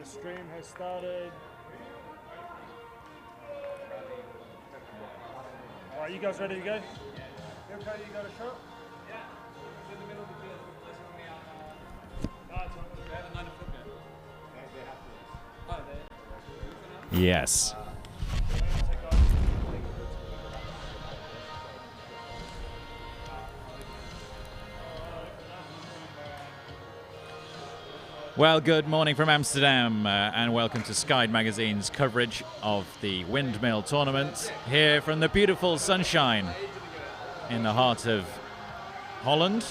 stream has started. All right, you guys ready to go? You okay? You got a shot? Yeah. It's in the middle of the field. They have a 9 foot man. Yes. Well, good morning from Amsterdam and welcome to Sky Magazine's coverage of the Windmill tournament here from the beautiful sunshine in the heart of Holland.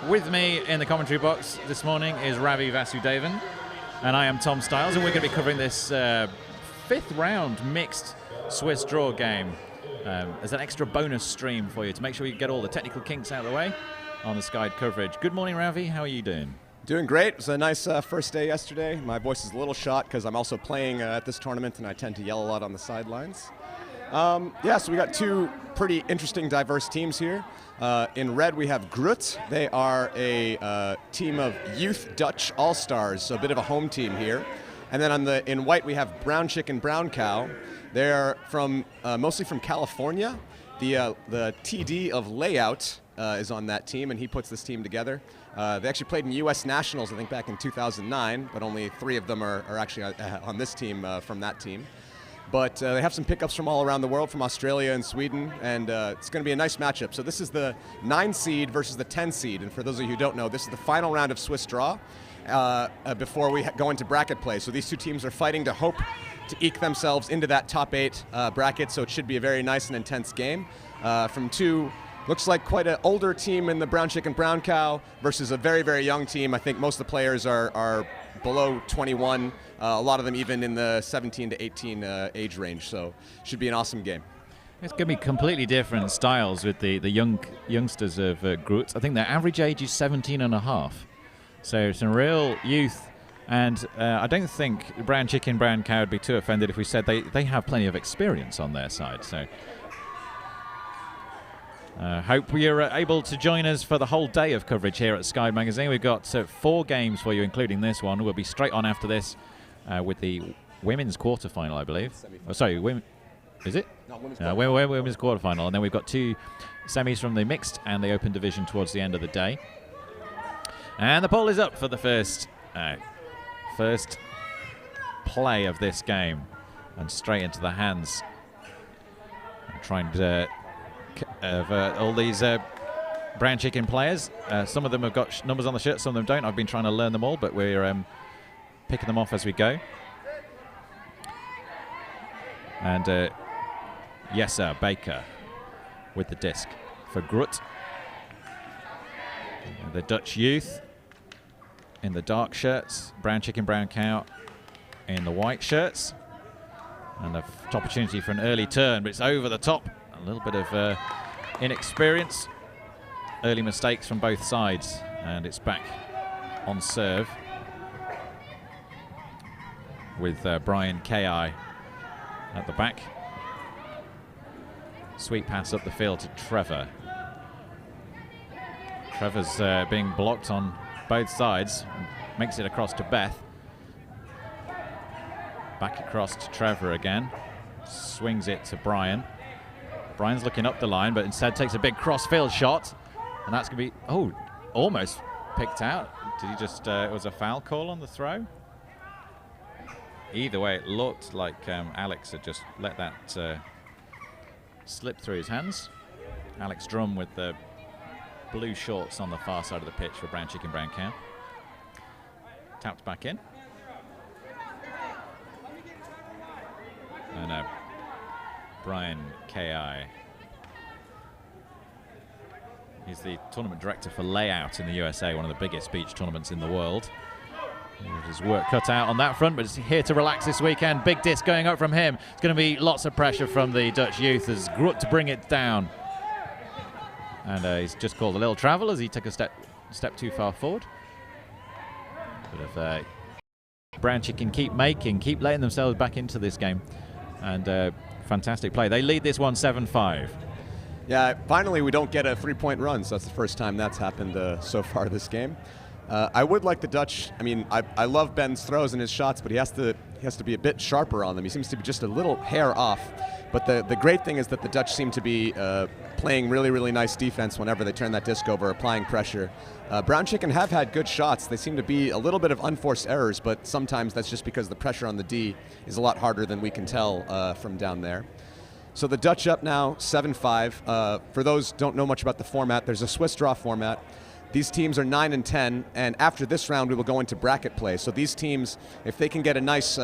With me in the commentary box this morning is Ravi Vasudevan and I am Tom Stiles, and we're going to be covering this fifth round mixed Swiss draw game as an extra bonus stream for you to make sure you get all the technical kinks out of the way on the Sky coverage. Good morning, Ravi. How are you doing? Doing great. It was a nice first day yesterday. My voice is a little shot because I'm also playing at this tournament and I tend to yell a lot on the sidelines. Yeah, so we got two pretty interesting, diverse teams here. In red, we have Grut. They are a team of youth Dutch all-stars, so a bit of a home team here. And then in white, we have Brown Chicken, Brown Cow. They're from mostly from California. The TD of Layout is on that team, and he puts this team together. They actually played in U.S. Nationals, I think, back in 2009, but only 3 of them are actually on this team from that team. But they have some pickups from all around the world, from Australia and Sweden, and it's going to be a nice matchup. So this is the 9 seed versus the 10 seed, and for those of you who don't know, this is the final round of Swiss draw before we go into bracket play. So these two teams are fighting to hope to eke themselves into that top 8 bracket, so it should be a very nice and intense game from two. Looks like quite an older team in the Brown Chicken, Brown Cow versus a very, very young team. I think most of the players are below 21, a lot of them even in the 17 to 18 age range, so should be an awesome game. It's going to be completely different styles with the youngsters of Grut. I think their average age is 17 and a half, so some real youth. And I don't think Brown Chicken, Brown Cow would be too offended if we said they have plenty of experience on their side. So hope you're able to join us for the whole day of coverage here at Sky Magazine. We've got 4 games for you, including this one. We'll be straight on after this with the women's quarterfinal, I believe. Oh, sorry, is it? No, women's quarterfinal. And then we've got 2 semis from the mixed and the open division towards the end of the day. And the poll is up for the first play of this game, and straight into the hands. I'm trying to of all these Brown Chicken players. Some of them have got numbers on the shirt, some of them don't. I've been trying to learn them all, but we're picking them off as we go. And yes, sir, Baker with the disc for Grut. The Dutch youth in the dark shirts, Brown Chicken, Brown Cow in the white shirts. And an opportunity for an early turn, but it's over the top. A little bit of inexperience, early mistakes from both sides, and it's back on serve with Brian K.I. at the back. Sweet pass up the field to Trevor. Trevor's being blocked on both sides, makes it across to Beth. Back across to Trevor again, swings it to Brian. Brian's looking up the line, but instead takes a big cross-field shot, and that's going to be, almost picked out. Did he just, it was a foul call on the throw? Either way, it looked like Alex had just let that slip through his hands. Alex Drum with the blue shorts on the far side of the pitch for Brown Chicken, Brown Cow. Tapped back in. And Brian K.I. He's the tournament director for Layout in the USA, one of the biggest beach tournaments in the world. His work cut out on that front, but he's here to relax this weekend. Big disc going up from him. It's going to be lots of pressure from the Dutch youth as Grut to bring it down. And he's just called a little travel as he took a step too far forward. Bit of Brown Chicken keep letting themselves back into this game. And fantastic play. They lead this one 7-5. Yeah, finally we don't get a 3-point run, so that's the first time that's happened so far this game. I would like the Dutch. I mean, I love Ben's throws and his shots, but he has to be a bit sharper on them. He seems to be just a little hair off. But the great thing is that the Dutch seem to be playing really, really nice defense whenever they turn that disc over, applying pressure. Brown Chicken have had good shots. They seem to be a little bit of unforced errors, but sometimes that's just because the pressure on the D is a lot harder than we can tell from down there. So the Dutch up now, 7-5. For those who don't know much about the format, there's a Swiss draw format. These teams are 9 and 10, and after this round, we will go into bracket play. So these teams, if they can get a nice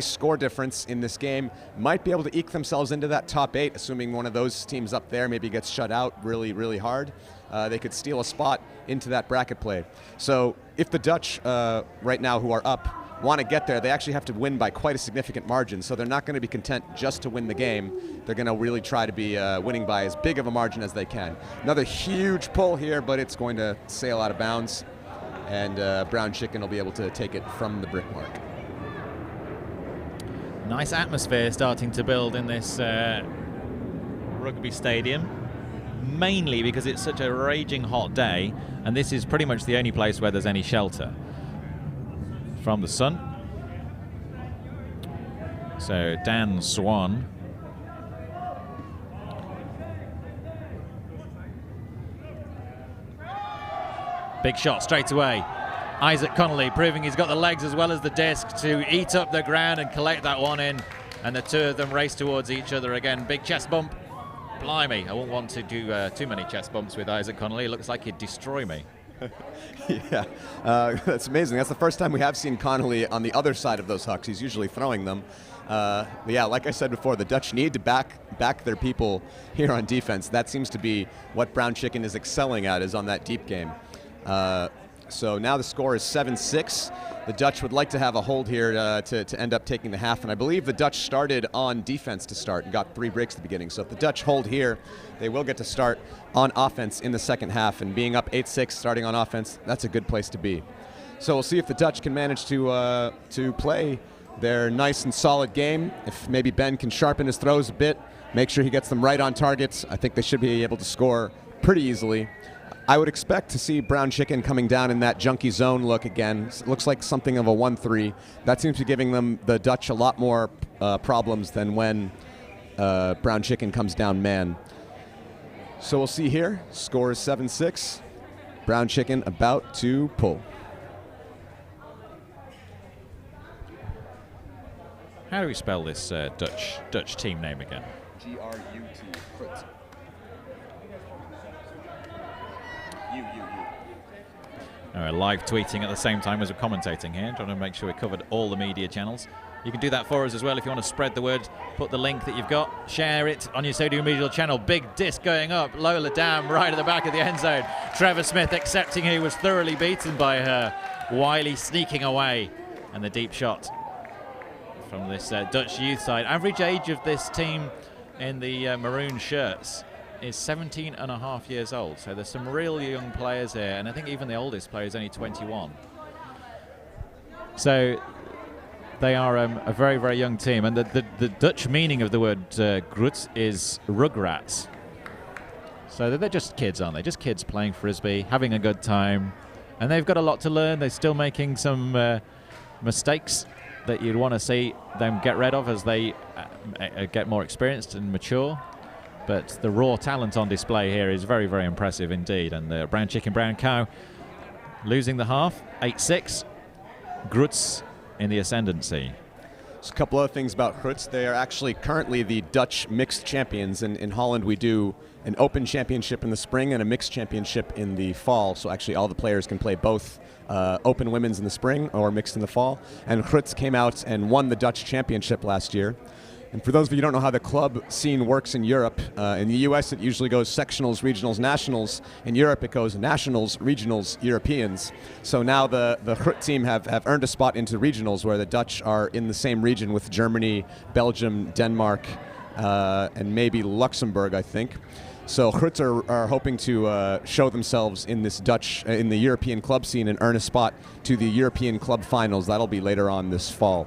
score difference in this game, might be able to eke themselves into that top 8, assuming one of those teams up there maybe gets shut out really, really hard. They could steal a spot into that bracket play. So if the Dutch right now who are up want to get there, they actually have to win by quite a significant margin. So they're not going to be content just to win the game. They're going to really try to be winning by as big of a margin as they can. Another huge pull here, but it's going to sail out of bounds. And Brown Chicken will be able to take it from the brick mark. Nice atmosphere starting to build in this rugby stadium, mainly because it's such a raging hot day, and this is pretty much the only place where there's any shelter from the sun. So Dan Swan big shot straight away. Isaac Connolly proving he's got the legs as well as the disc to eat up the ground and collect that one in, and the two of them race towards each other again. Big chest bump. Blimey, I won't want to do too many chest bumps with Isaac Connolly. It looks like he'd destroy me. Yeah, that's amazing. That's the first time we have seen Connolly on the other side of those hucks. He's usually throwing them. But yeah, like I said before, the Dutch need to back their people here on defense. That seems to be what Brown Chicken is excelling at, is on that deep game. So now the score is 7-6. The Dutch would like to have a hold here to end up taking the half, and I believe the Dutch started on defense to start and got 3 breaks at the beginning. So if the Dutch hold here, they will get to start on offense in the second half, and being up 8-6 starting on offense, that's a good place to be. So we'll see if the Dutch can manage to play their nice and solid game. If maybe Ben can sharpen his throws a bit, make sure he gets them right on targets, I think they should be able to score pretty easily. I would expect to see Brown Chicken coming down in that junky zone look again. It looks like something of a 1-3. That seems to be giving them, the Dutch, a lot more problems than when Brown Chicken comes down man. So we'll see here. Score is 7-6. Brown Chicken about to pull. How do we spell this Dutch team name again? G-R-U-T. Grut. Live tweeting at the same time as we're commentating here, trying to make sure we covered all the media channels. You can do that for us as well if you want to spread the word. Put the link that you've got, share it on your social media channel. Big disc going up, Lola Dam right at the back of the end zone. Trevor Smith accepting he was thoroughly beaten by her. Wiley sneaking away, and the deep shot from this Dutch youth side. Average age of this team in the maroon shirts is 17 and a half years old. So there's some real young players here, and I think even the oldest player is only 21. So they are a very, very young team. And the Dutch meaning of the word Grut is rugrats. So they're just kids, aren't they? Just kids playing frisbee, having a good time. And they've got a lot to learn. They're still making some mistakes that you'd want to see them get rid of as they get more experienced and mature. But the raw talent on display here is very, very impressive indeed. And the Brown Chicken, Brown Cow losing the half, 8-6. Grut's in the ascendancy. Just a couple other things about Grut. They are actually currently the Dutch mixed champions. In Holland, we do an open championship in the spring and a mixed championship in the fall. So actually all the players can play both open women's in the spring or mixed in the fall. And Grut came out and won the Dutch championship last year. And for those of you who don't know how the club scene works in Europe, in the US it usually goes sectionals, regionals, nationals. In Europe it goes nationals, regionals, Europeans. So now the Grut team have earned a spot into regionals, where the Dutch are in the same region with Germany, Belgium, Denmark, and maybe Luxembourg, I think. So Grut are hoping to show themselves in this in the European club scene and earn a spot to the European club finals. That'll be later on this fall.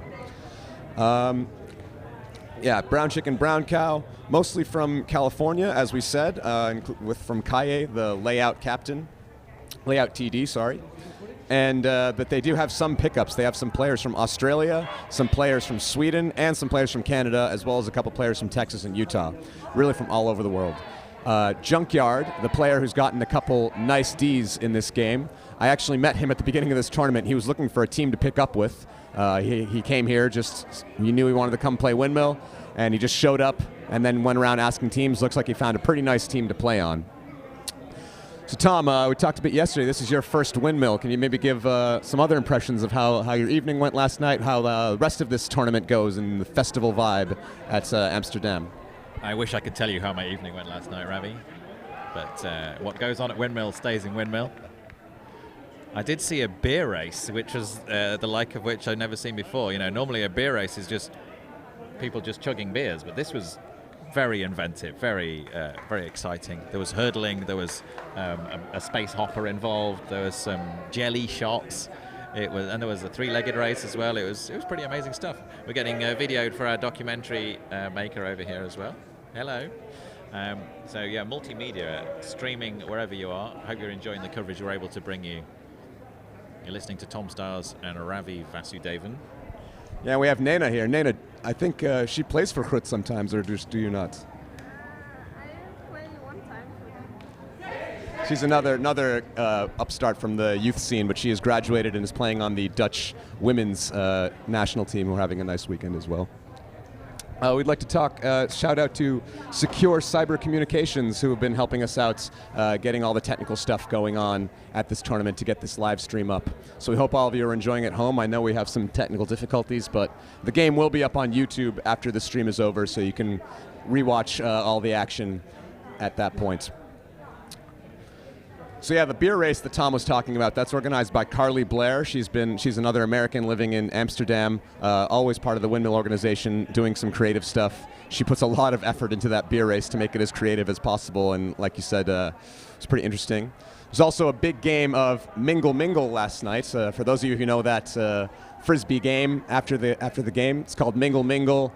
Yeah, Brown Chicken, Brown Cow, mostly from California, as we said, from Kaye, the layout captain. layout TD, sorry. And but they do have some pickups. They have some players from Australia, some players from Sweden, and some players from Canada, as well as a couple players from Texas and Utah, really from all over the world. Junkyard, the player who's gotten a couple nice Ds in this game, I actually met him at the beginning of this tournament. He was looking for a team to pick up with. He came here, he knew he wanted to come play Windmill, and he just showed up and then went around asking teams. Looks like he found a pretty nice team to play on. So Tom, we talked a bit yesterday. This is your first Windmill. Can you maybe give some other impressions of how your evening went last night, how the rest of this tournament goes, and the festival vibe at Amsterdam? I wish I could tell you how my evening went last night, Ravi. But what goes on at Windmill stays in Windmill. I did see a beer race, which was the like of which I've never seen before. You know, normally a beer race is just people just chugging beers, but this was very inventive, very exciting. There was hurdling, there was a space hopper involved, there was some jelly shots. And there was a three-legged race as well. It was pretty amazing stuff. We're getting videoed for our documentary maker over here as well. Hello. So yeah, multimedia, streaming wherever you are. I hope you're enjoying the coverage we're able to bring you. You're listening to Tom Stars and Ravi Vasudevan. Yeah, we have Nena here. Nena, I think she plays for Grut sometimes, or do you not? I played one time for them. She's another upstart from the youth scene, but she has graduated and is playing on the Dutch women's national team. We're having a nice weekend as well. We'd like to talk, shout out to Secure Cyber Communications, who have been helping us out getting all the technical stuff going on at this tournament to get this live stream up. So we hope all of you are enjoying it at home. I know we have some technical difficulties, but the game will be up on YouTube after the stream is over, so you can rewatch all the action at that point. So yeah, the beer race that Tom was talking about, that's organized by Carly Blair. She's another American living in Amsterdam, always part of the Windmill organization, doing some creative stuff. She puts a lot of effort into that beer race to make it as creative as possible, and like you said, it's pretty interesting. There's also a big game of Mingle Mingle last night. For those of you who know that Frisbee game after the game, it's called Mingle Mingle.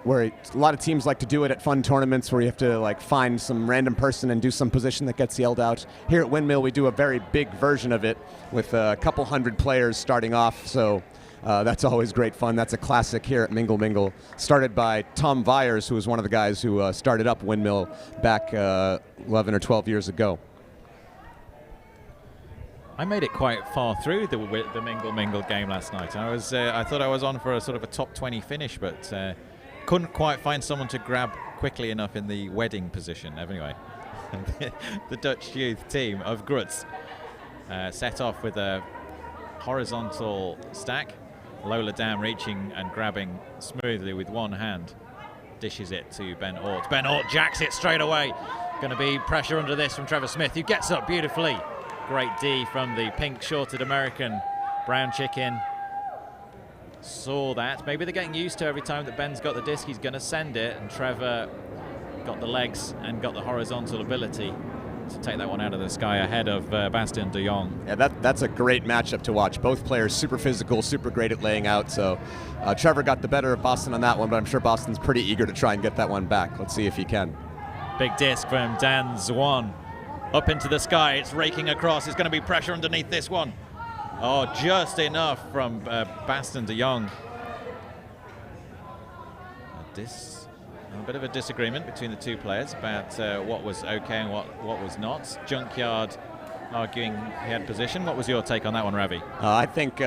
Where a lot of teams like to do it at fun tournaments where you have to like find some random person and do some position that gets yelled out. Here at Windmill, we do a very big version of it with a couple hundred players starting off, so that's always great fun. That's a classic here at Mingle Mingle, started by Tom Vyers, who was one of the guys who started up Windmill back 11 or 12 years ago. I made it quite far through the Mingle Mingle game last night. I thought I was on for a sort of a top 20 finish, but couldn't quite find someone to grab quickly enough in the wedding position. Anyway, the Dutch youth team of Grut set off with a horizontal stack. Lola Dam reaching and grabbing smoothly with one hand. Dishes it to Ben Ort. Ben Ort jacks it straight away. Going to be pressure under this from Trevor Smith, who gets up beautifully. Great D from the pink shorted American. Brown Chicken saw that. Maybe they're getting used to every time that Ben's got the disc, he's going to send it, and Trevor got the legs and got the horizontal ability to take that one out of the sky ahead of Bastien de Jong. Yeah, that's a great matchup to watch. Both players super physical, super great at laying out. So Trevor got the better of Boston on that one, but I'm sure Boston's pretty eager to try and get that one back. Let's see if he can. Big disc from Dan Zwan. Up into the sky, it's raking across. It's going to be pressure underneath this one. Oh, just enough from Bastien de Jong. A bit of a disagreement between the two players about what was okay and what was not. Junkyard arguing he had position. What was your take on that one, Ravi? I think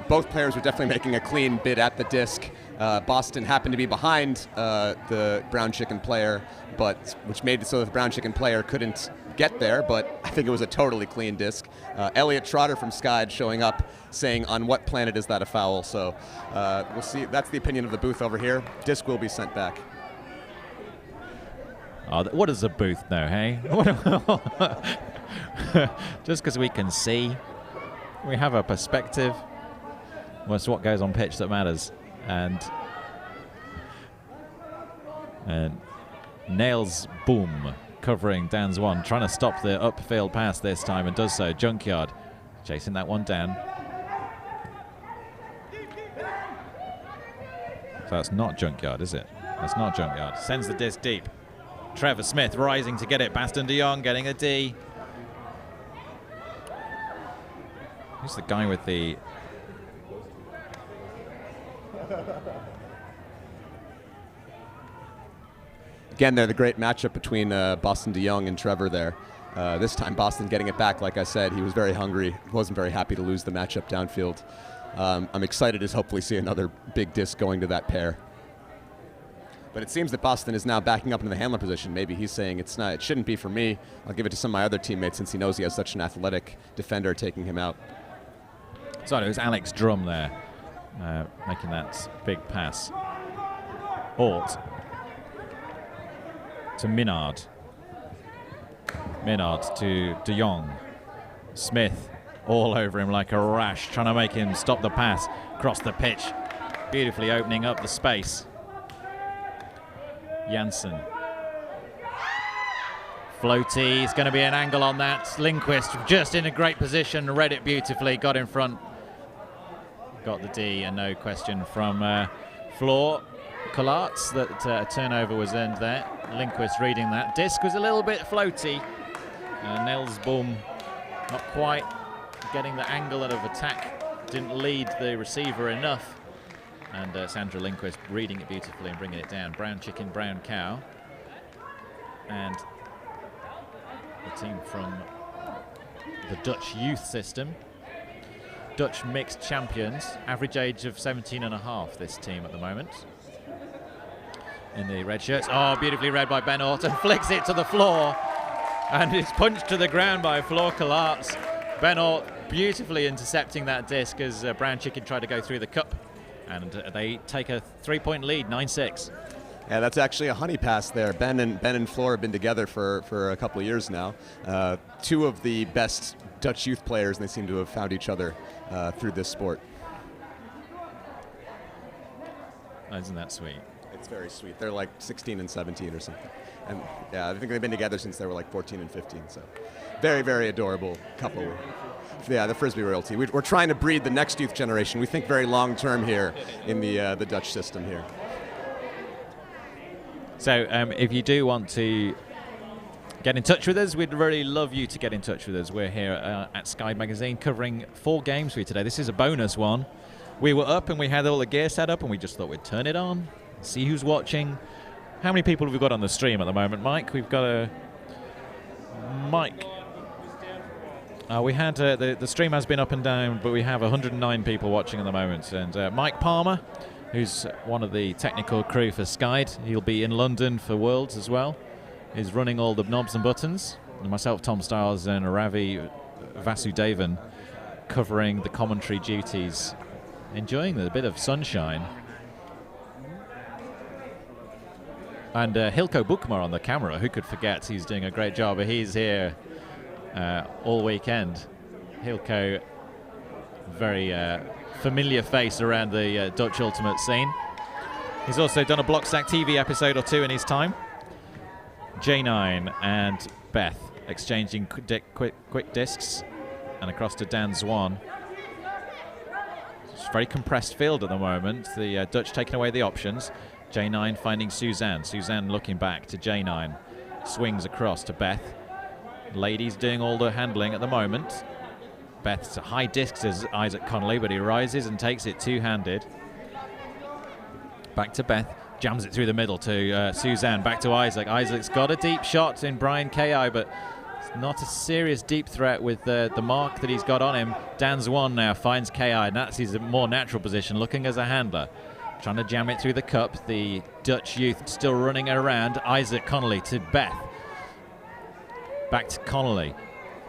both players were definitely making a clean bid at the disc. Boston happened to be behind the Brown Chicken player, which made it so that the Brown Chicken player couldn't get there, but I think it was a totally clean disc. Elliot Trotter from Skyd showing up saying, on what planet is that a foul? So we'll see. That's the opinion of the booth over here. Disc will be sent back. Oh, what does the booth know, hey? Just because we can see, we have a perspective. Well, it's what goes on pitch that matters. And Nails Boom covering Dan's one, trying to stop the upfield pass this time, and does so. Junkyard chasing that one down. So that's not Junkyard, is it? That's not Junkyard. Sends the disc deep. Trevor Smith rising to get it. Bastien de Jong getting a D. Who's the guy with the... Again, they're the great matchup between Boston DeYoung and Trevor there. This time, Boston getting it back. Like I said, he was very hungry. Wasn't very happy to lose the matchup downfield. I'm excited to hopefully see another big disc going to that pair. But it seems that Boston is now backing up into the handler position. Maybe he's saying it shouldn't be for me. I'll give it to some of my other teammates since he knows he has such an athletic defender taking him out. So it was Alex Drum there making that big pass. Alt to Minard. Minard to De Jong. Smith all over him like a rash, trying to make him stop the pass across the pitch, beautifully opening up the space. Janssen. Floaty, it's going to be an angle on that. Lindquist just in a great position, read it beautifully, got in front. Got the D, and no question from Floor Collarts that a turnover was earned there. Lindquist reading that. Disc was a little bit floaty. Nels Boom not quite getting the angle out of attack. Didn't lead the receiver enough. And Sandra Lindquist reading it beautifully and bringing it down. Brown chicken, brown cow. And the team from the Dutch youth system. Dutch mixed champions. Average age of 17 and a half, this team at the moment. In the red shirts. Oh, beautifully read by Ben Orton. Flicks it to the floor. And it's punched to the ground by Floor Collarts. Ben Ort beautifully intercepting that disc as Brown Chicken tried to go through the cup. And they take a 3-point lead, 9-6. Yeah, that's actually a honey pass there. Ben and Floor have been together for a couple of years now. Two of the best Dutch youth players, and they seem to have found each other through this sport. Oh, isn't that sweet? It's very sweet. They're like 16 and 17 or something. And yeah, I think they've been together since they were like 14 and 15. So very, very adorable couple. Yeah, the Frisbee royalty. We're trying to breed the next youth generation. We think very long term here in the Dutch system here. So if you do want to get in touch with us, we'd really love you to get in touch with us. We're here at Sky Magazine covering 4 games for you today. This is a bonus one. We were up and we had all the gear set up and we just thought we'd turn it on, see who's watching. How many people have we got on the stream at the moment, Mike? We've got a... Mike. We had the stream has been up and down, but we have 109 people watching at the moment. And Mike Palmer, who's one of the technical crew for Sky, he'll be in London for Worlds as well. He's running all the knobs and buttons. And myself, Tom Stiles, and Ravi Vasudevan covering the commentary duties, enjoying a bit of sunshine. And Hilko Boekma on the camera, who could forget? He's doing a great job. He's here all weekend. Hilko, very familiar face around the Dutch Ultimate scene. He's also done a Blockstack TV episode or 2 in his time. J9 and Beth exchanging quick discs, and across to Dan Zwan. It's a very compressed field at the moment. The Dutch taking away the options. J9 finding Suzanne. Suzanne looking back to J9. Swings across to Beth. Ladies doing all the handling at the moment. Beth's a high disc, says Isaac Connolly, but he rises and takes it two-handed. Back to Beth. Jams it through the middle to Suzanne. Back to Isaac. Isaac's got a deep shot in Brian Ki, but it's not a serious deep threat with the mark that he's got on him. Dan Zwan now finds Ki, and that's his more natural position, looking as a handler. Trying to jam it through the cup. The Dutch youth still running around. Isaac Connolly to Beth. Back to Connolly.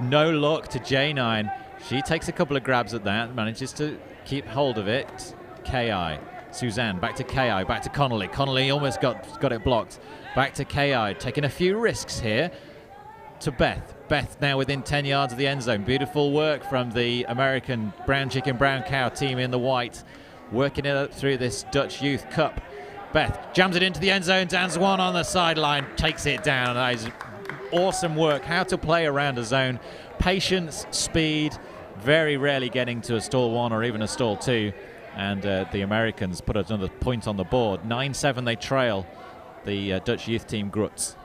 No luck to J9. She takes a couple of grabs at that. Manages to keep hold of it. Ki. Suzanne. Back to Ki. Back to Connolly. Connolly almost got it blocked. Back to Ki. Taking a few risks here. To Beth. Beth now within 10 yards of the end zone. Beautiful work from the American Brown Chicken, Brown Cow team in the white. Working it up through this Dutch Youth Cup. Beth jams it into the end zone. Dan Zwan on the sideline. Takes it down. That is awesome work. How to play around a zone. Patience, speed. Very rarely getting to a stall 1 or even a stall 2. And the Americans put another point on the board. 9-7 they trail the Dutch youth team Grut.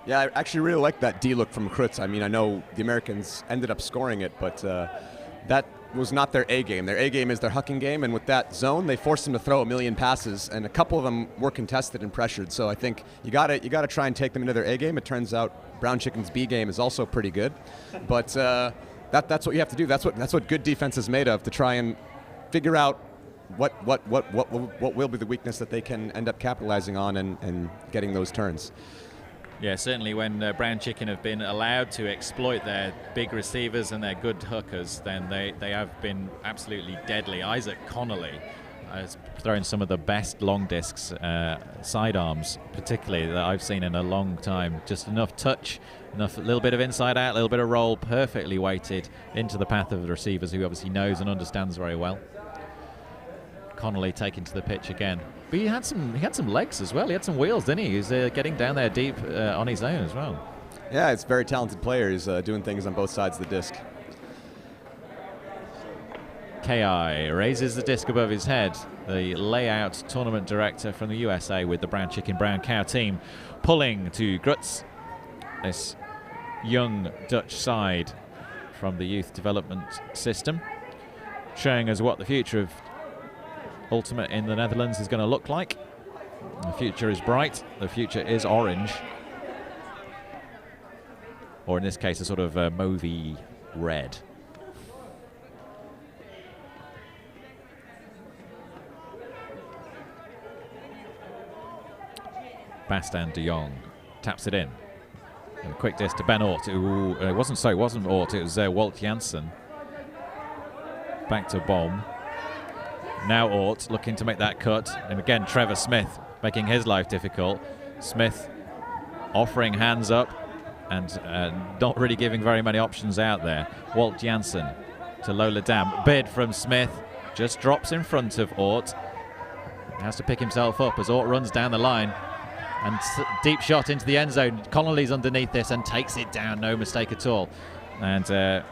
Yeah, I actually really like that D look from Grut. I mean, I know the Americans ended up scoring it, but that was not their A game. Their A game is their hucking game, and with that zone, they forced them to throw a million passes, and a couple of them were contested and pressured. So I think you gotta try and take them into their A game. It turns out Brown Chicken's B game is also pretty good, but that's what you have to do. That's what good defense is made of, to try and figure out what will be the weakness that they can end up capitalizing on and getting those turns. Yeah, certainly when Brown Chicken have been allowed to exploit their big receivers and their good hookers, then they have been absolutely deadly. Isaac Connolly has thrown some of the best long discs, sidearms particularly, that I've seen in a long time. Just enough touch, a little bit of inside out, a little bit of roll, perfectly weighted into the path of the receivers, who obviously knows and understands very well. Connolly taken to the pitch again. But he had some legs as well. He had some wheels, didn't he? He was getting down there deep on his own as well. Yeah, it's a very talented player. He's doing things on both sides of the disc. KI raises the disc above his head. The layout tournament director from the USA with the Brown Chicken Brown Cow team pulling to Grut, this young Dutch side from the youth development system, showing us what the future of Ultimate in the Netherlands is going to look like. The future is bright. The future is orange, or in this case, a sort of mauvey red. Bastan de Jong taps it in. And a quick disc to Ben Ort. It wasn't Ort. It was Walt Janssen. Back to Bohm. Now Ort looking to make that cut, and again Trevor Smith making his life difficult. Smith offering hands up and not really giving very many options out there. Walt Janssen to Lola Dam. Bid from Smith, just drops in front of Ort. He has to pick himself up as Ort runs down the line, and deep shot into the end zone. Connolly's underneath this and takes it down, no mistake at all. And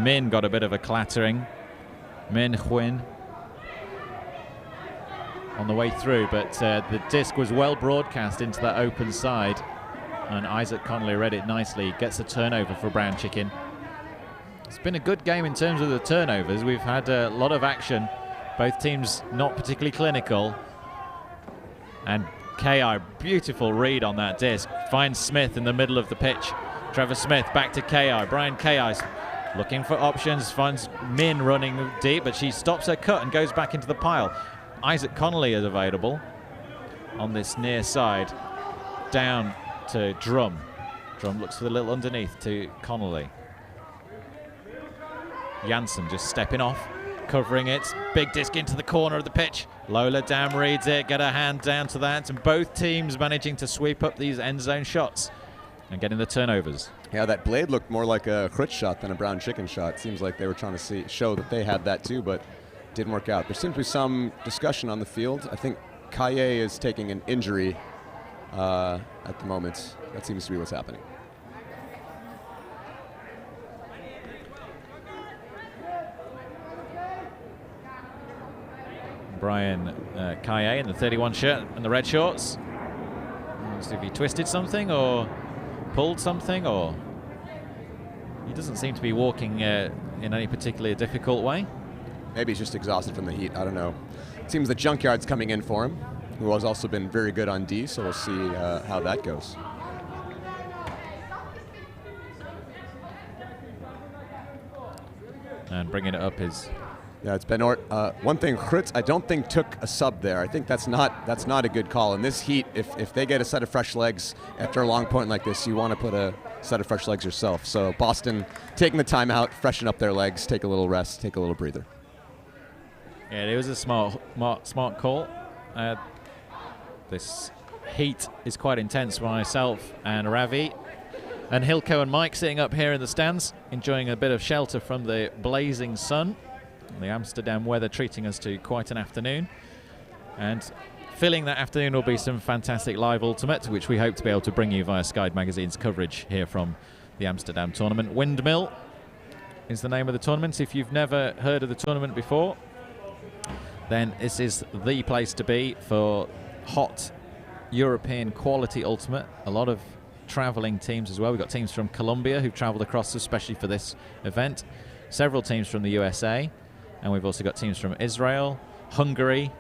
Min got a bit of a clattering. Min Huyn on the way through, but the disc was well broadcast into that open side, and Isaac Connolly read it nicely. Gets a turnover for Brown Chicken. It's been a good game in terms of the turnovers. We've had a lot of action, both teams not particularly clinical, and KI, beautiful read on that disc, finds Smith in the middle of the pitch. Trevor Smith back to KI. Brian KI looking for options, finds Min running deep, but she stops her cut and goes back into the pile. Isaac Connolly is available on this near side, down to Drum. Drum looks for the little underneath to Connolly. Janssen just stepping off, covering it. Big disc into the corner of the pitch. Lola Dam reads it, get her hand down to that, and both teams managing to sweep up these end zone shots and getting the turnovers. Yeah, that blade looked more like a Grut shot than a Brown Chicken shot. Seems like they were trying to show that they had that too, but didn't work out. There seems to be some discussion on the field. I think Kaye is taking an injury at the moment. That seems to be what's happening. Brian Kaye in the 31 shirt and the red shorts. Have he twisted something or pulled something, or he doesn't seem to be walking in any particularly difficult way. Maybe he's just exhausted from the heat. I don't know. It seems the Junkyard's coming in for him, who has also been very good on D, so we'll see how that goes. And bringing it up is... Yeah, it's Ben Ort. One thing, Grut, I don't think took a sub there. I think that's not a good call. In this heat, if they get a set of fresh legs after a long point like this, you want to put a set of fresh legs yourself. So Boston taking the timeout, freshen up their legs, take a little rest, take a little breather. Yeah, it was a smart call. This heat is quite intense for myself and Ravi. And Hilko and Mike sitting up here in the stands, enjoying a bit of shelter from the blazing sun. The Amsterdam weather treating us to quite an afternoon. And filling that afternoon will be some fantastic live Ultimate, which we hope to be able to bring you via Sky Magazine's coverage here from the Amsterdam tournament. Windmill is the name of the tournament. If you've never heard of the tournament before, then this is the place to be for hot European quality Ultimate. A lot of traveling teams as well. We've got teams from Colombia who've traveled across especially for this event. several teams from the USA, and we've also got teams from Israel, Hungary,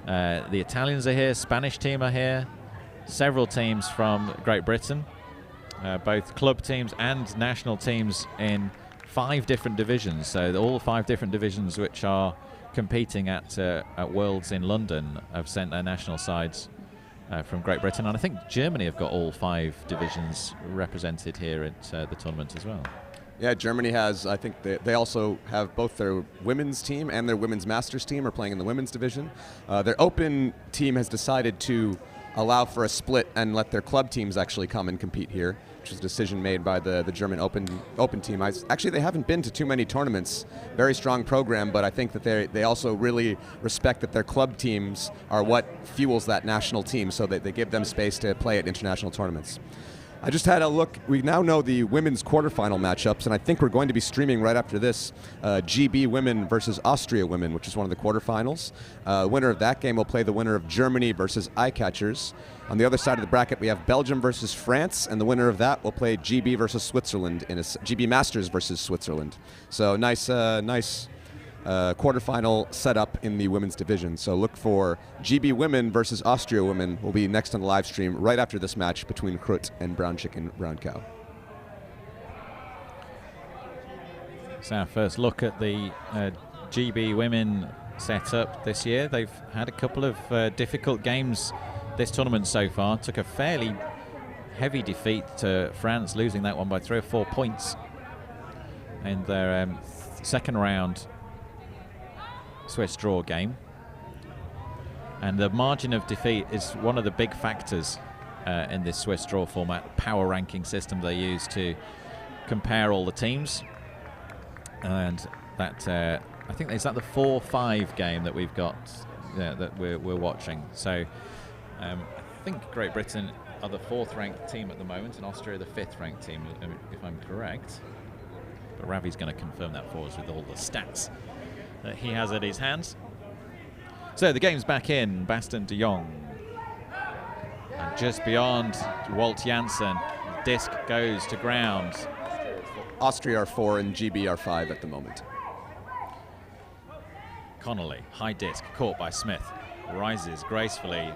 the Italians are here, Spanish team are here, several teams from Great Britain, both club teams and national teams in 5 different divisions. So all 5 different divisions which are competing at Worlds in London have sent their national sides from Great Britain, and I think Germany have got all 5 divisions represented here at the tournament as well. Yeah, Germany has, I think they also have both their women's team and their women's masters team are playing in the women's division. Their open team has decided to allow for a split and let their club teams actually come and compete here, which was a decision made by the German open team. Actually, they haven't been to too many tournaments. Very strong program, but I think that they also really respect that their club teams are what fuels that national team, so that they give them space to play at international tournaments. I just had a look. We now know the women's quarterfinal matchups, and I think we're going to be streaming right after this GB women versus Austria women, which is one of the quarterfinals. Winner of that game will play the winner of Germany versus Eyecatchers. On the other side of the bracket, we have Belgium versus France, and the winner of that will play GB versus Switzerland in a GB Masters versus Switzerland. So nice quarterfinal setup in the women's division. So look for GB women versus Austria women will be next on the live stream right after this match between Grut and Brown Chicken, Brown Cow. So our first look at the GB women setup this year. They've had a couple of difficult games this tournament so far. Took a fairly heavy defeat to France, losing that one by 3 or 4 points in their second round Swiss draw game. And the margin of defeat is one of the big factors in this Swiss draw format, power ranking system they use to compare all the teams. And that I think, is that the 4-5 game that we've got that we're watching. So I think Great Britain are the 4th ranked team at the moment, and Austria the 5th ranked team, if I'm correct. But Ravi's going to confirm that for us with all the stats that he has at his hands. So the game's back in. Basten de Jong. And just beyond Walt Janssen, disc goes to ground. Austria are 4 and GB are 5 at the moment. Connolly, high disc, caught by Smith. Rises gracefully,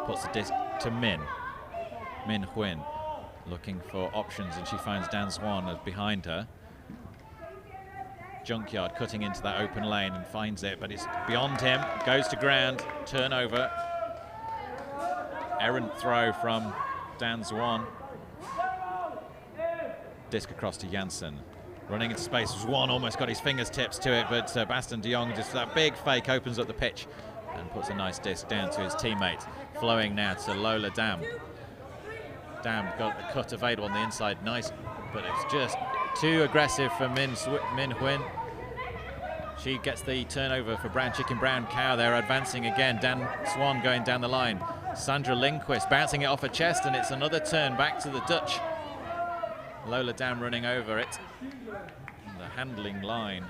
puts the disc to Min. Min Huyn, looking for options, and she finds Dan Swan behind her. Junkyard cutting into that open lane and finds it, but it's beyond him. Goes to ground, turnover. Errant throw from Dan Swan. Disc across to Janssen. Running into space. Swan almost got his fingertips to it, but Basten de Jong, just that big fake, opens up the pitch and puts a nice disc down to his teammate. Flowing now to Lola Dam. Dam got the cut available on the inside. Nice, but it's just too aggressive for Min Huyn. She gets the turnover for Brown Chicken, Brown Cow. They're advancing again. Dan Swan going down the line. Sandra Lindquist bouncing it off her chest, and it's another turn back to the Dutch. Lola Dam running over it. And the handling line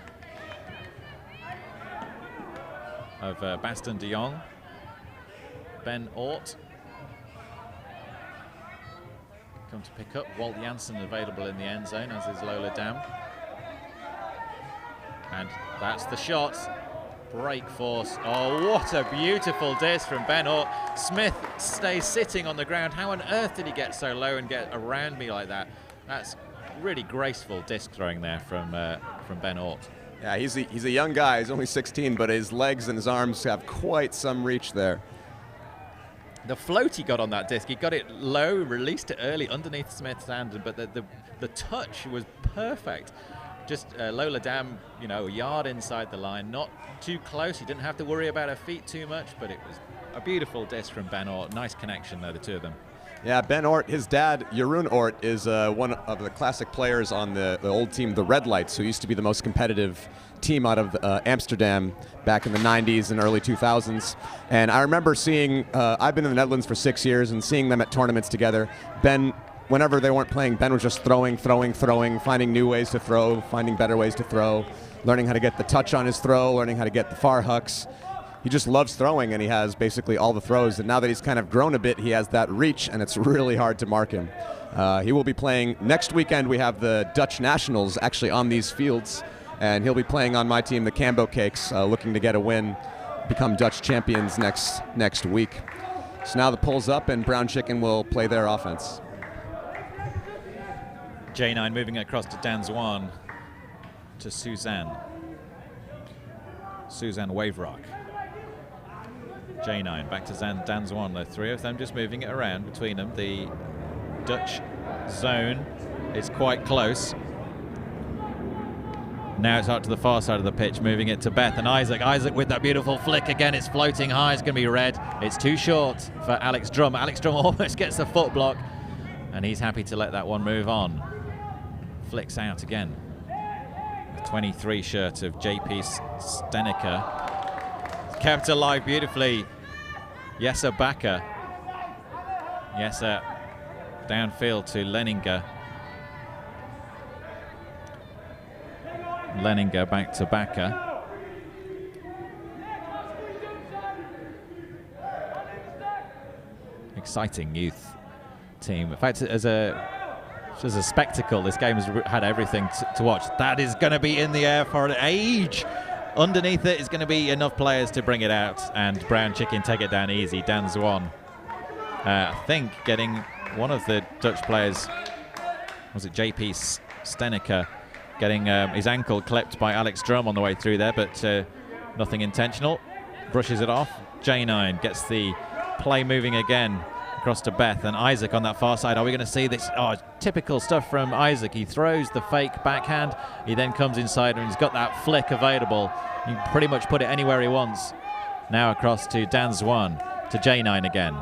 of Basten de Jong. Ben Ort come to pick up. Walt Janssen available in the end zone, as is Lola Dam. And that's the shot. Break force. Oh, what a beautiful disc from Ben Ort. Smith stays sitting on the ground. How on earth did he get so low and get around me like that? That's really graceful disc throwing there from Ben Ort. Yeah, he's a young guy. He's only 16, but his legs and his arms have quite some reach there. The float he got on that disc, he got it low, released it early underneath Smith's hand, but the touch was perfect. Just Lola Dam, you know, a yard inside the line, not too close. He didn't have to worry about her feet too much, but it was a beautiful disc from Ben Ort. Nice connection there, the two of them. Yeah, Ben Ort, his dad, Jeroen Ort, is one of the classic players on the old team, the Red Lights, who used to be the most competitive team out of Amsterdam back in the 90s and early 2000s. And I remember seeing, I've been in the Netherlands for 6 years, and seeing them at tournaments together. Ben, whenever they weren't playing, Ben was just throwing, finding new ways to throw, finding better ways to throw, learning how to get the touch on his throw, learning how to get the far hucks. He just loves throwing, and he has basically all the throws. And now that he's kind of grown a bit, he has that reach, and it's really hard to mark him. He will be playing next weekend. We have the Dutch Nationals actually on these fields and he'll be playing on my team, the Cambo Cakes, looking to get a win, become Dutch champions next week. So now the poll's up, and Brown Chicken will play their offense. J9 moving across to Dan Zwan, to Suzanne Waverock. J9 back to Dan Zwan. The three of them just moving it around between them. The Dutch zone is quite close. Now it's out to the far side of the pitch, moving it to Beth and Isaac. Isaac with that beautiful flick again. It's floating high. It's going to be red. It's too short for Alex Drum. Alex Drum almost gets the foot block, and he's happy to let that one move on. Flicks out again. The 23 shirt of JP Stenica. Kept alive beautifully. Jesse Bakker. Jesse downfield to Leninger. Leninger back to Bakker. Exciting youth team. In fact, as a spectacle, this game has had everything to watch. That is going to be in the air for an age. Underneath it is going to be enough players to bring it out, and Brown Chicken take it down easy. Dan Zwan, I think, getting one of the Dutch players, was it JP Stenica, getting his ankle clipped by Alex Drum on the way through there, but nothing intentional. Brushes it off. J9 gets the play moving again across to Beth and Isaac on that far side. Are we going to see this? Oh, typical stuff from Isaac. He throws the fake backhand. He then comes inside and he's got that flick available. He can pretty much put it anywhere he wants. Now across to Dan Zwan, to J9 again.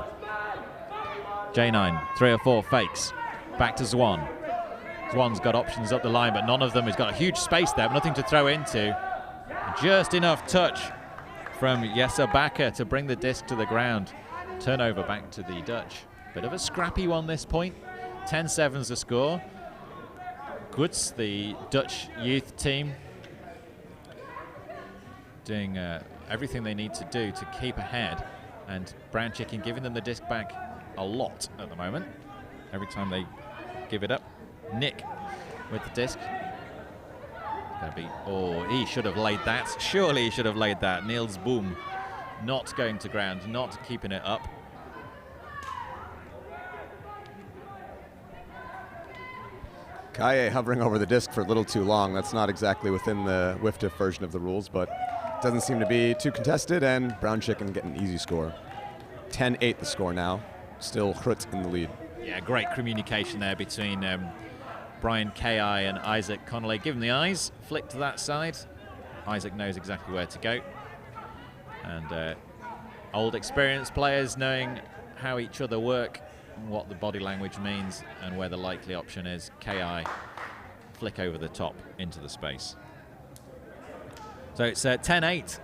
J9, 3 or 4 fakes. Back to Zwan. Zwan's got options up the line, but none of them. He's got a huge space there, but nothing to throw into. Just enough touch from Jesse Bakker to bring the disc to the ground. Turnover back to the Dutch. Bit of a scrappy one this point. 10-7's the score. Grut, the Dutch youth team, doing everything they need to do to keep ahead. And Brown Chicken giving them the disc back a lot at the moment. Every time they give it up. Nick with the disc. Oh, he should have laid that. Surely he should have laid that. Niels Boom not going to ground, not keeping it up. Kaye hovering over the disc for a little too long. That's not exactly within the WIFTF version of the rules, but it doesn't seem to be too contested, and Brown Chicken getting an easy score. 10-8 the score now. Still Grut in the lead. Yeah, great communication there between Brian K.I. and Isaac Connolly. Give him the eyes, flick to that side. Isaac knows exactly where to go. And old experienced players knowing how each other work, what the body language means, and where the likely option is. K.I. flick over the top into the space. So it's 10-8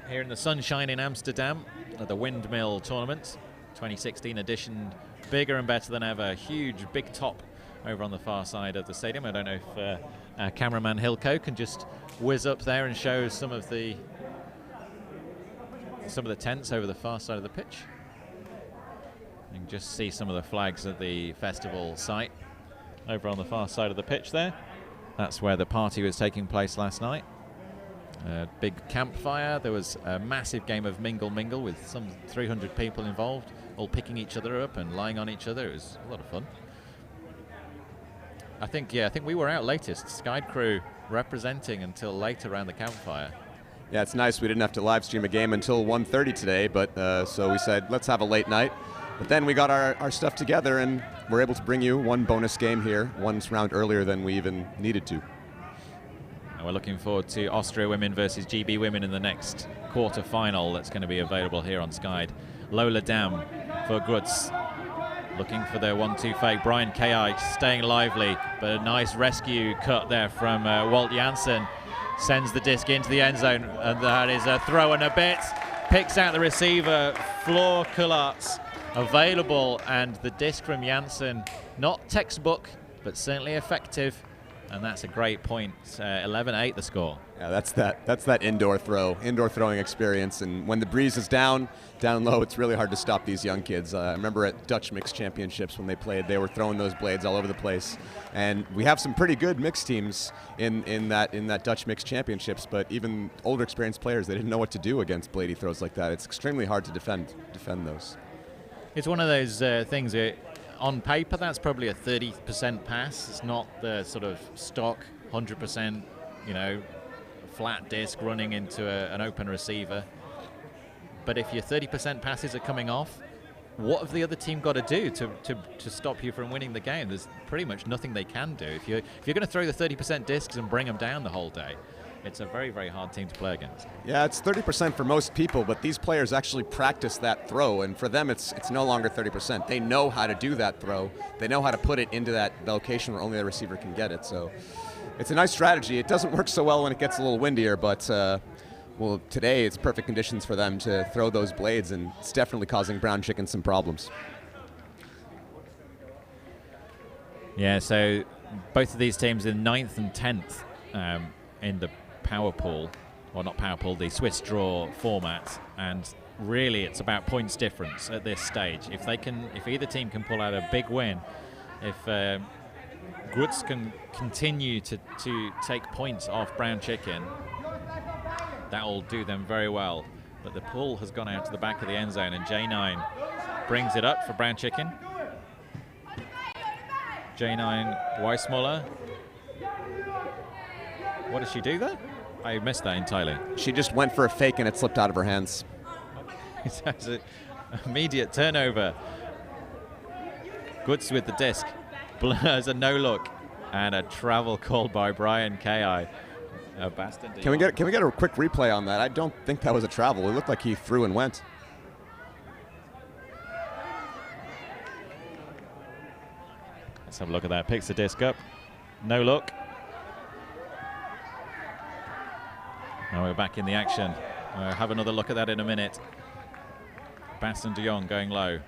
here in the sunshine in Amsterdam at the Windmill tournament. 2016 edition, bigger and better than ever. Huge, big top over on the far side of the stadium. I don't know if our cameraman Hilco can just whiz up there and show some of the tents over the far side of the pitch. You can just see some of the flags at the festival site over on the far side of the pitch there. That's where the party was taking place last night. Big campfire. There was a massive game of mingle with some 300 people involved, all picking each other up and lying on each other. It was a lot of fun. I think we were out latest. Sky crew representing until late around the campfire. Yeah, it's nice we didn't have to live stream a game until 1:30 today, but so we said let's have a late night. But then we got our stuff together and we're able to bring you one bonus game here, one round earlier than we even needed to. And we're looking forward to Austria women versus GB women in the next quarter-final that's going to be available here on Sky. Lola Dam for Grut. Looking for their 1-2 fake. Brian K.I. staying lively, but a nice rescue cut there from Walt Janssen. Sends the disc into the end zone, and that is a throw and a bit. Picks out the receiver, Floor Kullarts available, and the disc from Janssen, not textbook, but certainly effective. and that's a great point. 11-8 the score. Yeah, that's that indoor throwing experience. And when the breeze is down low, it's really hard to stop these young kids. I remember at Dutch Mixed Championships when they played, they were throwing those blades all over the place. And we have some pretty good mixed teams in that Dutch Mixed Championships, but even older experienced players, they didn't know what to do against bladey throws like that. It's extremely hard to defend those. It's one of those things that on paper that's probably a 30% pass. It's not the sort of stock 100%, flat disc running into an open receiver. But if your 30% passes are coming off, what have the other team got to do to stop you from winning the game? There's pretty much nothing they can do. If you're going to throw the 30% discs and bring them down the whole day, it's a very, very hard team to play against. Yeah, it's 30% for most people, but these players actually practice that throw, and for them it's no longer 30%. They know how to do that throw. They know how to put it into that location where only the receiver can get it. So it's a nice strategy. It doesn't work so well when it gets a little windier, but today it's perfect conditions for them to throw those blades, and it's definitely causing Brown Chicken some problems. Yeah, so both of these teams in 9th and 10th in the power pool, well not power pool, the Swiss draw format, and really it's about points difference at this stage. If either team can pull out a big win, if Grut can continue to take points off Brown Chicken, that will do them very well. But the pull has gone out to the back of the end zone, and J9 brings it up for Brown Chicken. J9 Weissmuller. What did she do there? I missed that entirely. She just went for a fake and it slipped out of her hands. It's an immediate turnover. Goods with the disc. Blurs a no look and a travel called by Brian K.I. Can we get a quick replay on that? I don't think that was a travel. It looked like he threw and went. Let's have a look at that. Picks the disc up. No look. Now we're back in the action. We'll have another look at that in a minute. Baston de Jong going low.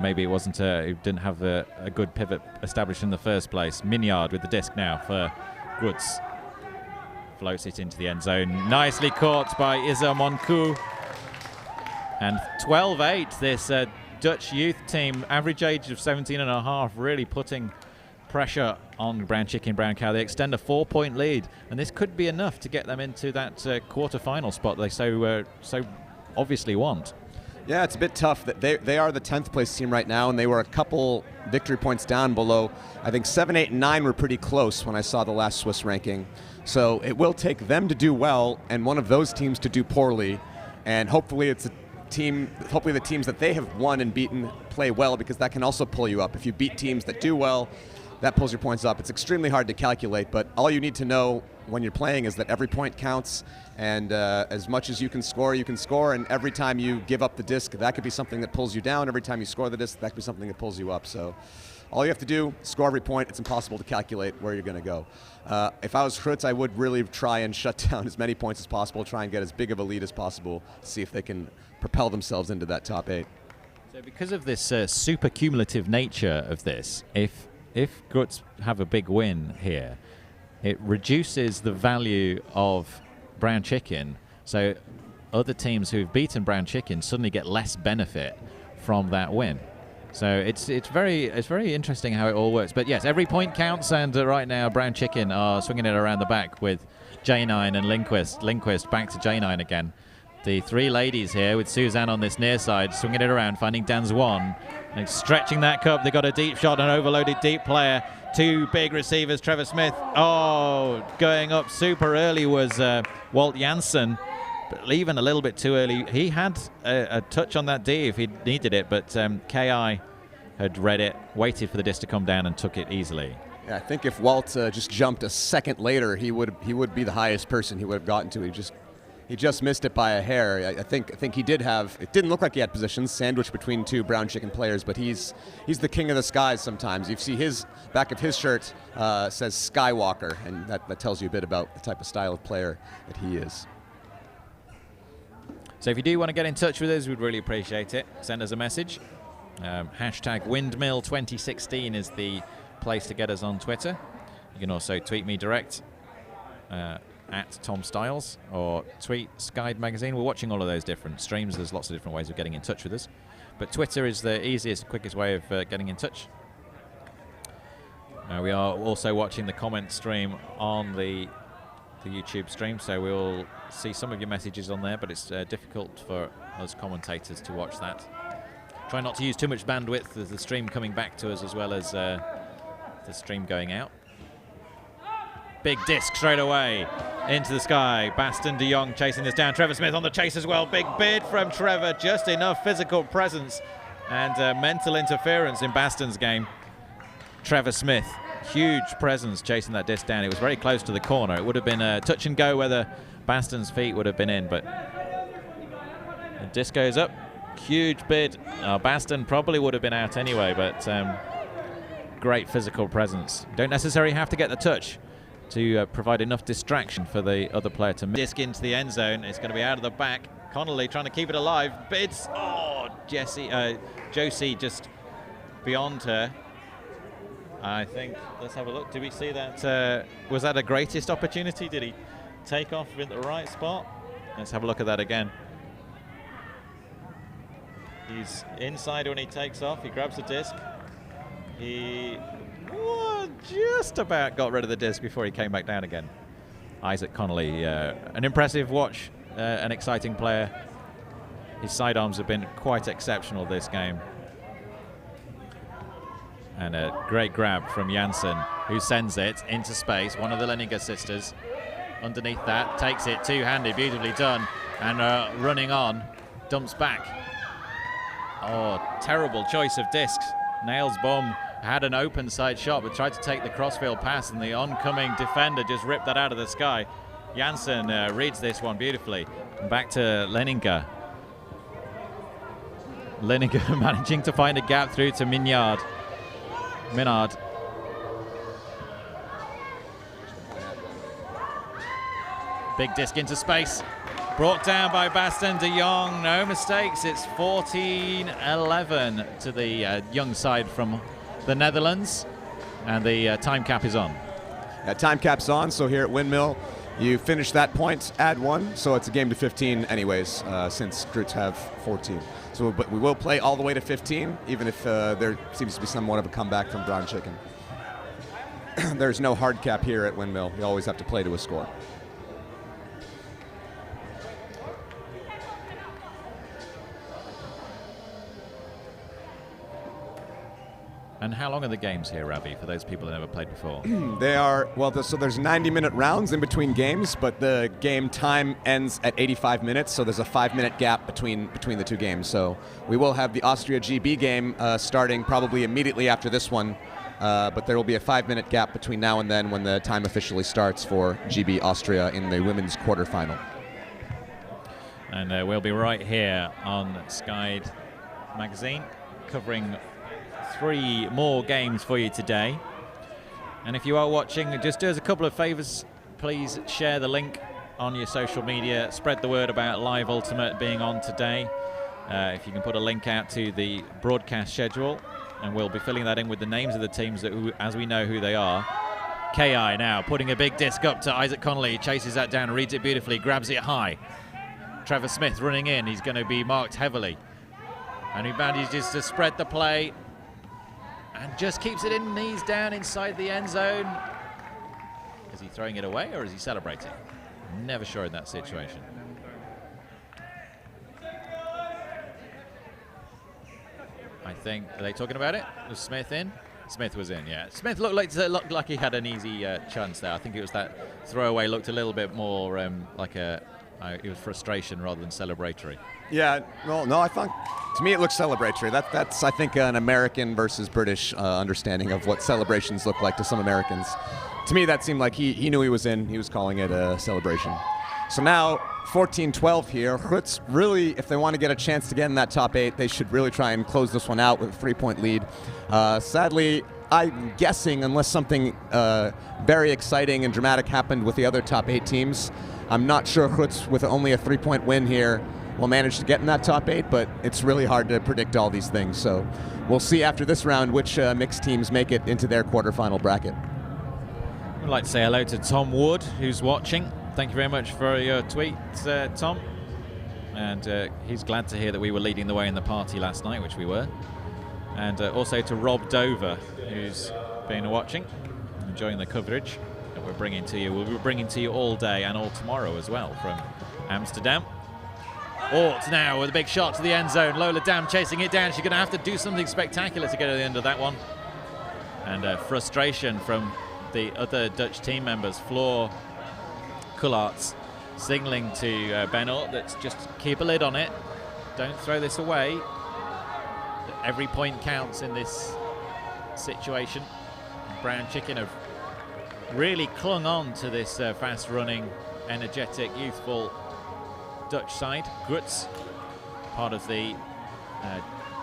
Maybe it wasn't. It didn't have a good pivot established in the first place. Mignard with the disc now for Grutz. Floats it into the end zone. Nicely caught by Isa Moncu. And 12-8, this Dutch youth team, average age of 17.5, really putting pressure on Brown Chicken, Brown Cow. They extend a 4-point lead, and this could be enough to get them into that quarter-final spot they so obviously want. Yeah, it's a bit tough. That they are the 10th place team right now, and they were a couple victory points down below. I think 7, 8, and 9 were pretty close when I saw the last Swiss ranking. So it will take them to do well and one of those teams to do poorly, and hopefully it's a team. Hopefully the teams that they have won and beaten play well, because that can also pull you up. If you beat teams that do well, that pulls your points up. It's extremely hard to calculate, but all you need to know when you're playing is that every point counts, and as much as you can score, and every time you give up the disc, that could be something that pulls you down. Every time you score the disc, that could be something that pulls you up. So all you have to do, score every point. It's impossible to calculate where you're going to go. If I was Grut, I would really try and shut down as many points as possible, try and get as big of a lead as possible, see if they can propel themselves into that top 8. So because of this super cumulative nature of this, if Grut have a big win here, it reduces the value of Brown Chicken. So other teams who've beaten Brown Chicken suddenly get less benefit from that win. So it's very interesting how it all works. But yes, every point counts, and right now Brown Chicken are swinging it around the back with J9 and Lindquist. Lindquist back to J9 again. The three ladies here with Suzanne on this near side, swinging it around, finding Danzwan. And stretching that cup, they got a deep shot, an overloaded deep player. Two big receivers, Trevor Smith. Oh, going up super early was Walt Janssen, but leaving a little bit too early. He had a touch on that D if he needed it, but KI had read it, waited for the disc to come down, and took it easily. Yeah, I think if Walt just jumped a second later, he would be the highest person he would have gotten to. He just missed it by a hair. I think he did have. It didn't look like he had positions sandwiched between two Brown Chicken players, but he's the king of the skies. Sometimes you see his back of his shirt says Skywalker, and that tells you a bit about the type of style of player that he is. So if you do want to get in touch with us, we'd really appreciate it. Send us a message. Hashtag Windmill 2016 is the place to get us on Twitter. You can also tweet me direct at Tom Styles, or tweet Skyd Magazine. We're watching all of those different streams. There's lots of different ways of getting in touch with us. But Twitter is the easiest, quickest way of getting in touch. We are also watching the comment stream on the YouTube stream, so we'll see some of your messages on there, but it's difficult for us commentators to watch that. Try not to use too much bandwidth. There's the stream coming back to us as well as the stream going out. Big disc straight away into the sky. Baston de Jong chasing this down. Trevor Smith on the chase as well. Big bid from Trevor. Just enough physical presence and mental interference in Baston's game. Trevor Smith, huge presence chasing that disc down. It was very close to the corner. It would have been a touch and go whether Baston's feet would have been in, but the disc goes up. Huge bid. Baston probably would have been out anyway, but great physical presence. Don't necessarily have to get the touch to provide enough distraction for the other player to miss. Disc into the end zone. It's going to be out of the back. Connolly trying to keep it alive. Bids. Oh, Josie just beyond her. I think, let's have a look. Did we see that? Was that a greatest opportunity? Did he take off in the right spot? Let's have a look at that again. He's inside when he takes off. He grabs the disc. He just about got rid of the disc before he came back down again. Isaac Connolly, an impressive watch, an exciting player. His sidearms have been quite exceptional this game. And a great grab from Janssen, who sends it into space. One of the Leninger sisters underneath that, takes it two-handed, beautifully done, and running on, dumps back. Oh, terrible choice of discs. Nails Bum had an open side shot, but tried to take the crossfield pass, and the oncoming defender just ripped that out of the sky. Janssen reads this one beautifully. And back to Leninger. Leninger managing to find a gap through to Minard. Big disc into space. Brought down by Baston de Jong. No mistakes. It's 14-11 to the young side from the Netherlands. And the time cap is on. Time cap's on, so here at Windmill, you finish that point, add 1, so it's a game to 15 anyways, since Gruts have 14. So, but we will play all the way to 15, even if there seems to be somewhat of a comeback from Brown Chicken. There's no hard cap here at Windmill. You always have to play to a score. And how long are the games here, Ravi, for those people who never played before? They are, well, so there's 90-minute rounds in between games, but the game time ends at 85 minutes, so there's a 5-minute gap between the two games. So we will have the Austria GB game starting probably immediately after this one, but there will be a 5-minute gap between now and then when the time officially starts for GB Austria in the women's quarterfinal. And we'll be right here on Skyd Magazine covering 3 more games for you today. And if you are watching, just do us a couple of favors. Please share the link on your social media. Spread the word about Live Ultimate being on today. If you can put a link out to the broadcast schedule, and we'll be filling that in with the names of the teams that, as we know who they are. KI now putting a big disc up to Isaac Connolly. Chases that down, reads it beautifully, grabs it high. Trevor Smith running in. He's going to be marked heavily. And he manages to spread the play. And just keeps it in, knees down inside the end zone. Is he throwing it away or is he celebrating? Never sure in that situation. I think, are they talking about it? Was Smith in? Smith was in, yeah. Smith looked like he had an easy chance there. I think it was that throwaway looked a little bit more like it was frustration rather than celebratory. Yeah, well, no, I thought, to me it looks celebratory. That's I think, an American versus British understanding of what celebrations look like to some Americans. To me, that seemed like he knew he was in. He was calling it a celebration. So now, 14-12 here. Grut really, if they want to get a chance to get in that top 8, they should really try and close this one out with a 3-point lead. Sadly, I'm guessing, unless something very exciting and dramatic happened with the other top 8 teams, I'm not sure Grut, with only a 3-point win here, will manage to get in that top 8, but it's really hard to predict all these things. So we'll see after this round which mixed teams make it into their quarterfinal bracket. I'd like to say hello to Tom Wood, who's watching. Thank you very much for your tweet, Tom. And he's glad to hear that we were leading the way in the party last night, which we were. And also to Rob Dover, who's been watching, enjoying the coverage that we're bringing to you. We'll be bringing to you all day and all tomorrow as well from Amsterdam. Ort now with a big shot to the end zone. Lola Dam chasing it down. She's going to have to do something spectacular to get to the end of that one. And frustration from the other Dutch team members. Floor Kullarts signaling to Ben Ort that just keep a lid on it. Don't throw this away. Every point counts in this situation. Brown Chicken have really clung on to this fast-running, energetic, youthful Dutch side. Grut's part of the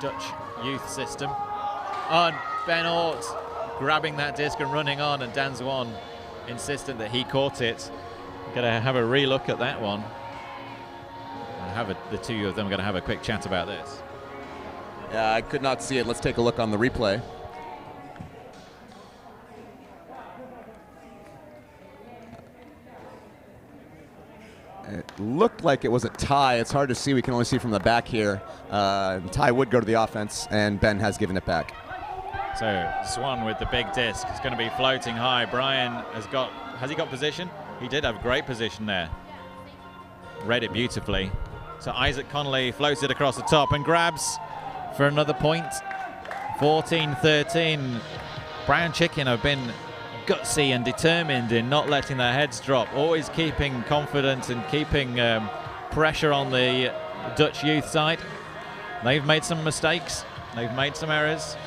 Dutch youth system. On Ben Ort grabbing that disc and running on, and Dan Zwan insistent that he caught it. Gonna have a re-look at that one. The two of them are gonna have a quick chat about this. Yeah, I could not see it. Let's take a look on the replay. It looked like it was a tie. It's hard to see. We can only see from the back here. The tie would go to the offense, and Ben has given it back. So Swan with the big disc. It's going to be floating high. Brian has he got position? He did have great position there. Read it beautifully. So Isaac Connolly floats it across the top and grabs for another point. 14-13. Brown Chicken have been gutsy and determined in not letting their heads drop, always keeping confidence and keeping pressure on the Dutch youth side. They've made some mistakes, they've made some errors,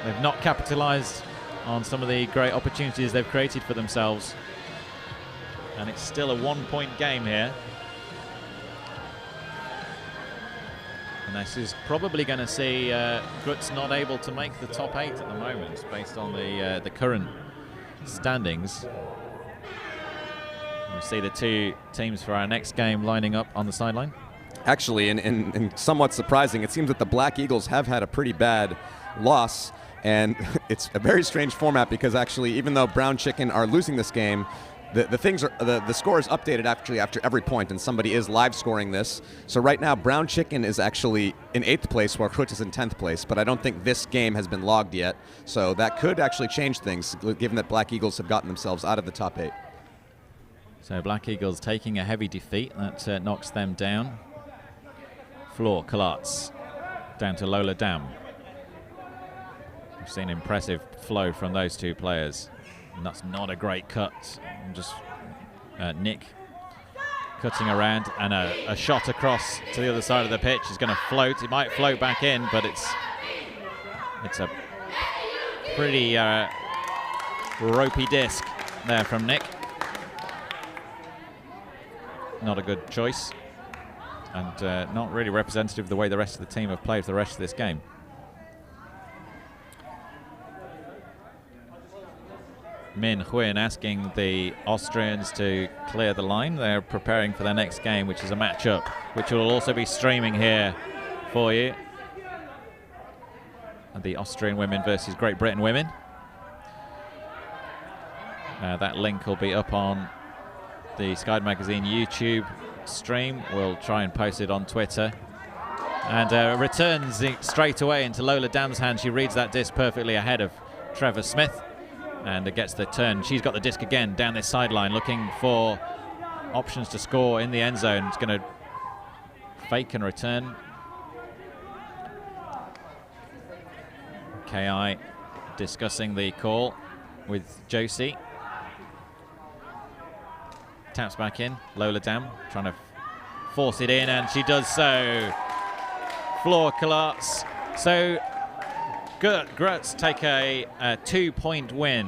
they've not capitalized on some of the great opportunities they've created for themselves, and it's still a 1-point game here. And this is probably going to see Grut's not able to make the top 8 at the moment based on the current standings. We see the two teams for our next game lining up on the sideline. Actually, and somewhat surprising, it seems that the Black Eagles have had a pretty bad loss, and it's a very strange format because actually, even though Brown Chicken are losing this game, the score is updated actually after every point, and somebody is live scoring this. So right now, Brown Chicken is actually in 8th place, while Grut is in 10th place. But I don't think this game has been logged yet, so that could actually change things, given that Black Eagles have gotten themselves out of the top 8. So Black Eagles taking a heavy defeat that knocks them down. Floor Kullarts down to Lola Dam. We've seen impressive flow from those two players. And that's not a great cut. Just Nick cutting around, and a shot across to the other side of the pitch is going to float. It might float back in, but it's a pretty ropey disc there from Nick. Not a good choice, and not really representative of the way the rest of the team have played for the rest of this game. Min Nguyen asking the Austrians to clear the line. They're preparing for their next game, which is a matchup, which will also be streaming here for you. The Austrian women versus Great Britain women. That link will be up on the Skyd Magazine YouTube stream. We'll try and post it on Twitter. And returns straight away into Lola Dam's hand. She reads that disc perfectly ahead of Trevor Smith. And it gets the turn. She's got the disc again down this sideline, looking for options to score in the end zone. It's going to fake and return. KI discussing the call with Josie. Taps back in. Lola Dam trying to force it in, and she does so. Floor Kullarts. So Gruts take a 2-point win,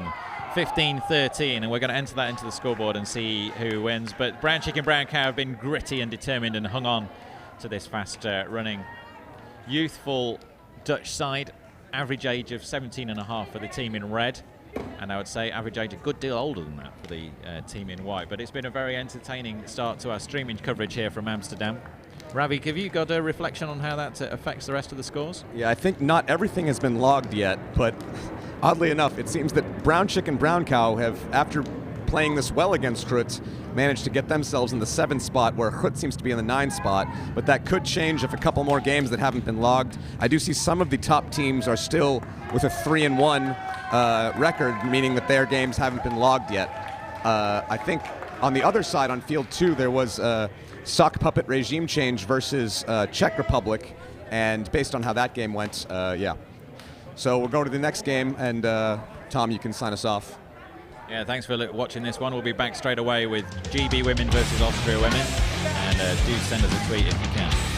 15-13, and we're going to enter that into the scoreboard and see who wins. But Brown Chicken, Brown Cow have been gritty and determined and hung on to this fast-running, youthful Dutch side. Average age of 17.5 for the team in red, and I would say average age a good deal older than that for the team in white. But it's been a very entertaining start to our streaming coverage here from Amsterdam. Ravi, have you got a reflection on how that affects the rest of the scores? Yeah, I think not everything has been logged yet, but oddly enough, it seems that Brown Chicken Brown Cow have, after playing this well against Grut, managed to get themselves in the 7th spot, where Grut seems to be in the 9th spot, but that could change if a couple more games that haven't been logged. I do see some of the top teams are still with a 3-1 record, meaning that their games haven't been logged yet. I think on the other side, on field 2, there was a sock puppet regime change versus Czech Republic, and based on how that game went, yeah. So we'll go to the next game, and Tom, you can sign us off. Yeah, thanks for watching this one. We'll be back straight away with GB Women versus Austria Women, and do send us a tweet if you can.